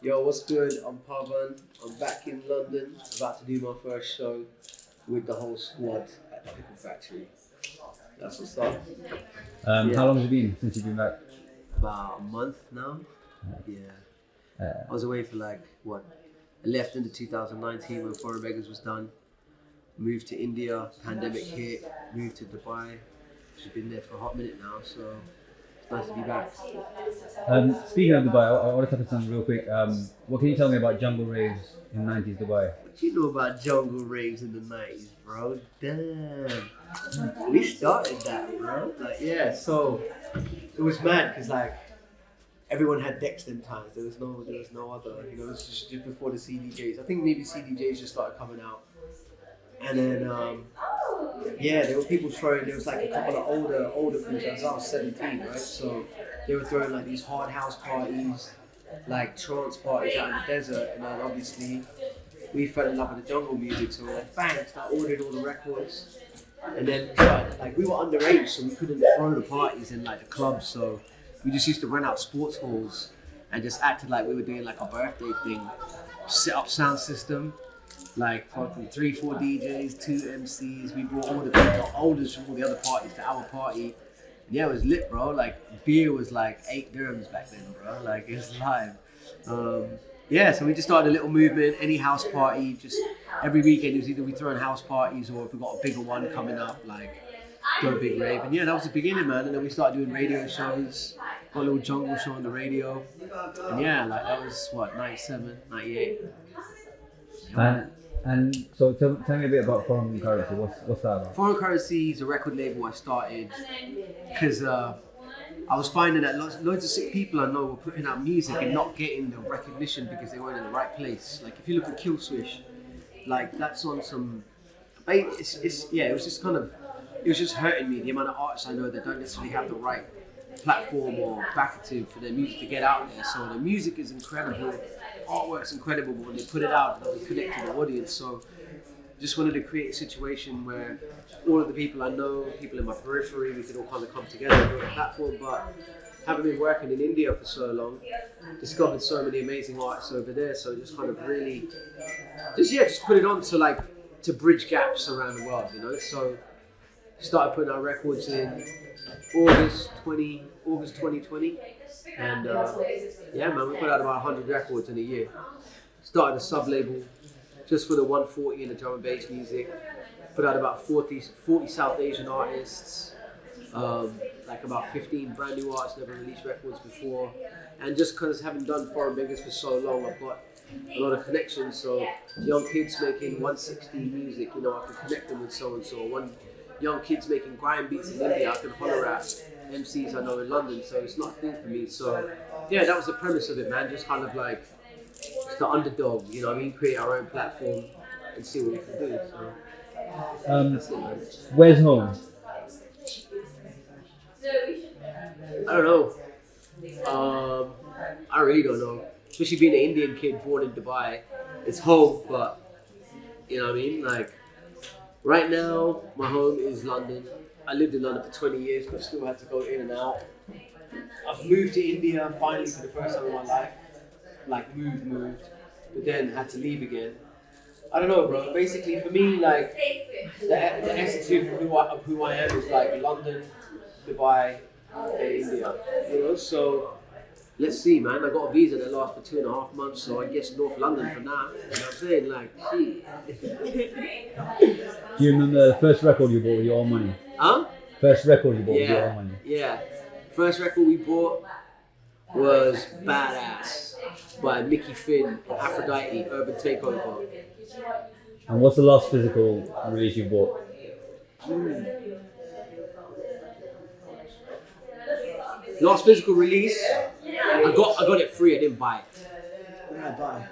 Yo, what's good? I'm PAV4N. I'm back in London, about to do my first show with the whole squad at the Pickle Factory. That's what's up. How long has it been since you've been back? About a month now. Yeah. I was away for I left in 2019 when Foreign Beggars was done. Moved to India, pandemic hit, moved to Dubai. She's been there for a hot minute now, so it's nice to be back. Speaking of Dubai, I want to touch on something real quick. What can you tell me about jungle raves in 90s Dubai? What do you know about jungle raves in the 90s, bro? Damn. We started that, bro. So it was mad because everyone had decks them times. There was no other, it was just before the CDJs. I think maybe CDJs just started coming out. And then, there were people throwing, there was a couple of older friends. I was 17, right? So they were throwing these hard house parties, trance parties out in the desert. And then obviously we fell in love with the jungle music. So we're bang, started ordering all the records. And then we were underage, so we couldn't throw the parties in the clubs. So we just used to rent out sports halls and just acted like we were doing a birthday thing. Set up sound system. Fucking 3-4 DJs, 2 MCs. We brought all the people oldest from all the other parties to our party. And it was lit, bro. Beer was 8 dirhams back then, bro. It was live. So we just started a little movement. Any house party, just every weekend it was either we throwing house parties or if we got a bigger one coming up, do a big rave. And that was the beginning, man. And then we started doing radio shows. Got a little jungle show on the radio. And that was 97, 98. And so tell me a bit about Foreign Currency. What's that about? Foreign Currency is a record label I started because I was finding that loads of sick people I know were putting out music and not getting the recognition because they weren't in the right place. If you look at Kill Swish, that's on some. It was just hurting me, the amount of artists I know that don't necessarily have the right platform or backing for their music to get out there. So the music is incredible, artwork's incredible, but when they put it out, it doesn't connect to the audience. So just wanted to create a situation where all of the people I know, people in my periphery, we could all kind of come together and build a platform. But having been working in India for so long, discovered so many amazing artists over there. So just kind of really, just put it on to bridge gaps around the world, So started putting our records in August 2020, and we put out about 100 records in a year. Started a sub-label just for the 140 and the drum and bass music. Put out about 40 South Asian artists, about 15 brand new artists, never released records before. And just because having done Foreign Beggars for so long, I've got a lot of connections. So young kids making 160 music, I can connect them with so-and-so. Young kids making grime beats in India, I can holler at MCs I know in London, so it's not a thing for me. So that was the premise of it, man. Just kind of just the underdog, create our own platform and see what we can do. So that's it, man. Where's home? I don't know. I really don't know. Especially being an Indian kid born in Dubai, it's home, but you know what I mean? Right now, my home is London. I lived in London for 20 years, but still had to go in and out. I've moved to India finally for the first time in my life. Moved, but then had to leave again. I don't know, bro. Basically, for me, the essence of who I am is London, Dubai, and India. So let's see, man. I got a visa that lasts for 2.5 months, so I guess North London for now. You know what I'm saying? Do you remember the first record you bought with your own money? Huh? First record you bought with your own money? Yeah. First record we bought was Badass by Mickey Finn, Aphrodite, Urban Takeover. And what's the last physical release you bought? Last physical release, I got it free. I didn't buy it. What did I buy?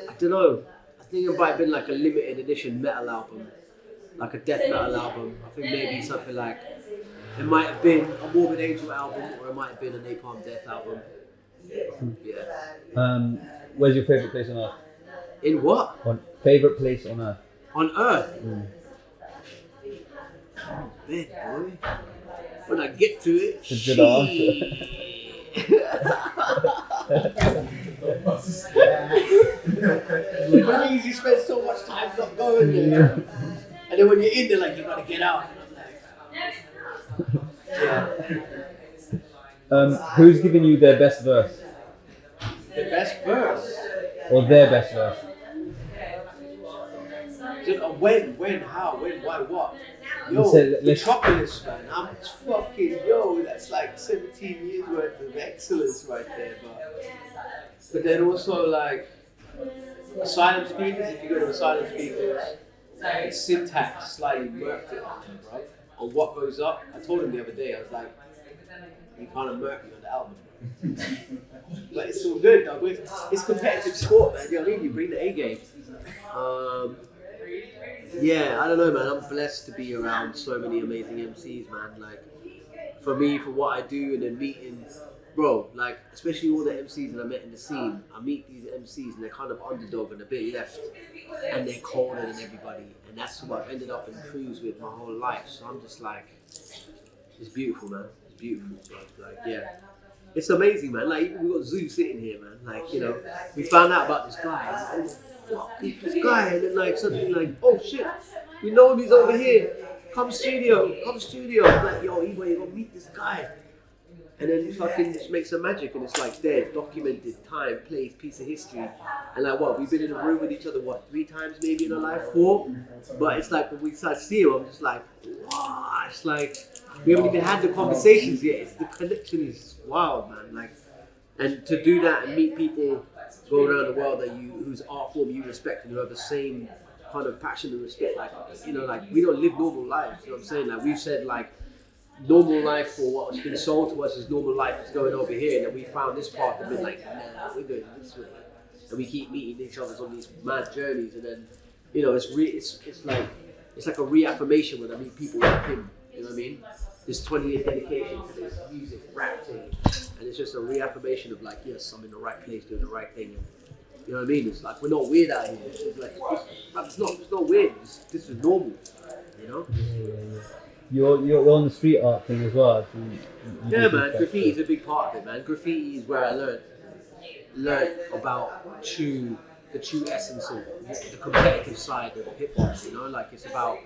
I don't know. I think it might have been a limited edition metal album, a death metal album. I think maybe something it might have been a Morbid Angel album, or it might have been a Napalm Death album. Yeah. Where's your favorite place on earth? In what? Favorite place on earth? On earth? Oh, man, boy. When I get to it. It's a good answer. You spend so much time not going there, and then when you're in there, like you gotta get out. Yeah. Who's giving you their best verse? The best verse. Or their best verse? When, how, why, what? Yo, Metropolis, man. I'm fucking, that's like 17 years worth of excellence right there, but then also like Asylum Speakers, if you go to Asylum Speakers, it's syntax slightly murked it, bro. On what goes up. I told him the other day, I was like, you kind of murk me on the album. But it's all good, dog. It's competitive sport, man. You know what I mean? You bring the A game. Yeah, I don't know, man. I'm blessed to be around so many amazing MCs, man. Like, for me, for what I do, and then meeting, bro, like, especially all the MCs that I met in the scene, I meet these MCs and they're kind of underdog and a bit left, and they're colder than everybody, and that's who I've ended up in crews with my whole life. So I'm just like, it's beautiful, man. It's beautiful, bro. Like, yeah. It's amazing, man. Like, even we got Zoo sitting here, man. Like, you know, we found out about this guy. And, fuck, this guy. And then, like, suddenly, like, oh, shit. We know him. He's over here. Come studio. I'm like, yo, Ebo, you gotta meet this guy. And then fucking just make some magic. And it's, like, there, documented, time, place, piece of history. And, like, what? We've been in a room with each other, what, 3 times maybe in our life? 4? But it's like, when we start seeing him, I'm just like, wow. It's like, we haven't even had the conversations yet. It's the connection is wild, man. Like, and to do that and meet people go around the world that whose art form you respect and who have the same kind of passion and respect. Like, you know, like we don't live normal lives. You know what I'm saying? Like we've said, like normal life for what's been sold to us as normal life is going over here, and then we found this part and been like, nah, we're going this way, and we keep meeting each other on these mad journeys, and then you know, it's like a reaffirmation when I meet people like him. You know what I mean? This 20-year dedication to this music, rap thing. And it's just a reaffirmation of like, yes, I'm in the right place, doing the right thing. And, you know what I mean? It's like, we're not weird out here. It's like, it's not weird. This is normal, you know? You're on the street art thing as well. So yeah, man. Graffiti is a big part of it, man. Graffiti is where I learned about the true essence of the competitive side of hip hop. You know, like it's about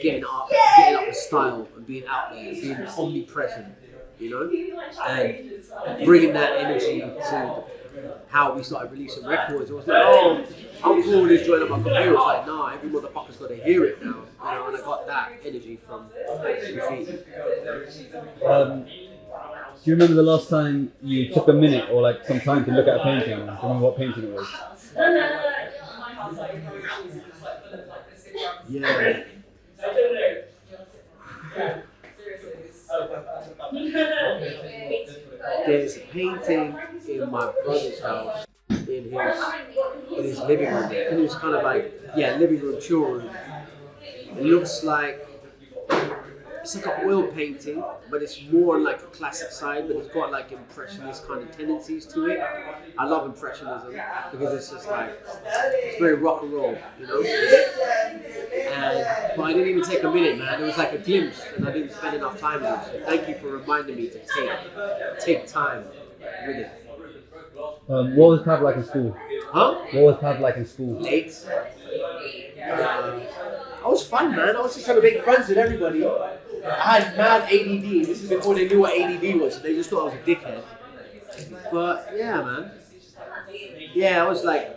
getting up with style and being out there, being omnipresent, you know, and bringing that energy to how we started releasing records. It was like, oh, I'm cool with this joint on my computer. It's like, nah, every motherfucker's got to hear it now, you know, and I got that energy from graffiti. Do you remember the last time you took a minute or like some time to look at a painting? Do you remember what painting it was? Yeah. There's a painting in my brother's house in his living room, and it's kind of like living room, chill room. It looks like it's like an oil painting, but it's more on like a classic side, but it's got like impressionist kind of tendencies to it. I love impressionism because it's just like, it's very rock and roll, you know? But I didn't even take a minute, man. It was like a glimpse, and I didn't spend enough time with it. So thank you for reminding me to take time with it. What was PAV like in school? Huh? What was PAV like in school? Late. I was fun, man. I was just trying to make friends with everybody. I had mad ADD. This is before they knew what ADD was. So they just thought I was a dickhead. But yeah, man. Yeah, I was like,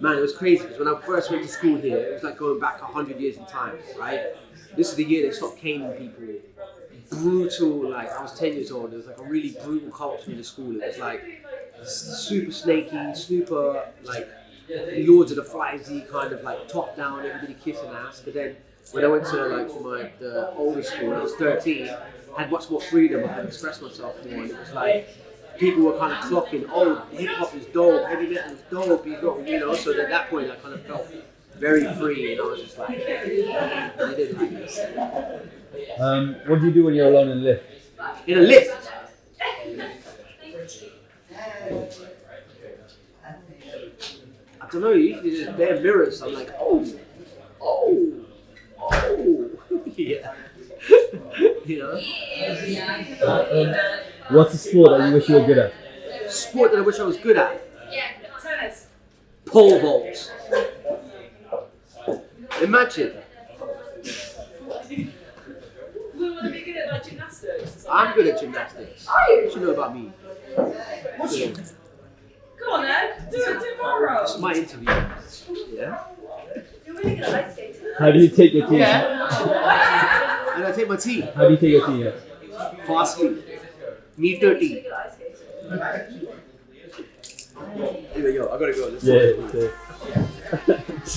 man, it was crazy because when I first went to school here, it was like going back 100 years in time, right? This is the year they stopped caning people. Brutal, like I was 10 years old. There was like a really brutal culture in the school. It was like super snaky, super like Lords of the Flies kind of like top down, everybody kissing ass. But then when I went to like the older school when I was 13, I had much more freedom. I could express myself more, and it was like people were kind of clocking, oh, hip hop is dope, heavy metal is dope, you know. So at that point, I kind of felt very free, and I was just like, I didn't like this. What do you do when you're alone in a lift? In a lift? I don't know, usually there's bare mirrors. I'm like, oh, yeah. You know? What's a sport that you wish you were good at? Sport that I wish I was good at? pole vaults. Imagine. We want to be good at like gymnastics. I'm good at gymnastics. Are you? What do you know about me? Come on then, do it tomorrow. It's my interview. Yeah? You're really good at ice skating. How do you take your tea? Yeah. And I take my tea. How do you take your tea? Yeah? Fastly. Meter tea. Good at ice skating. Anyway, yo, I gotta go. Yeah.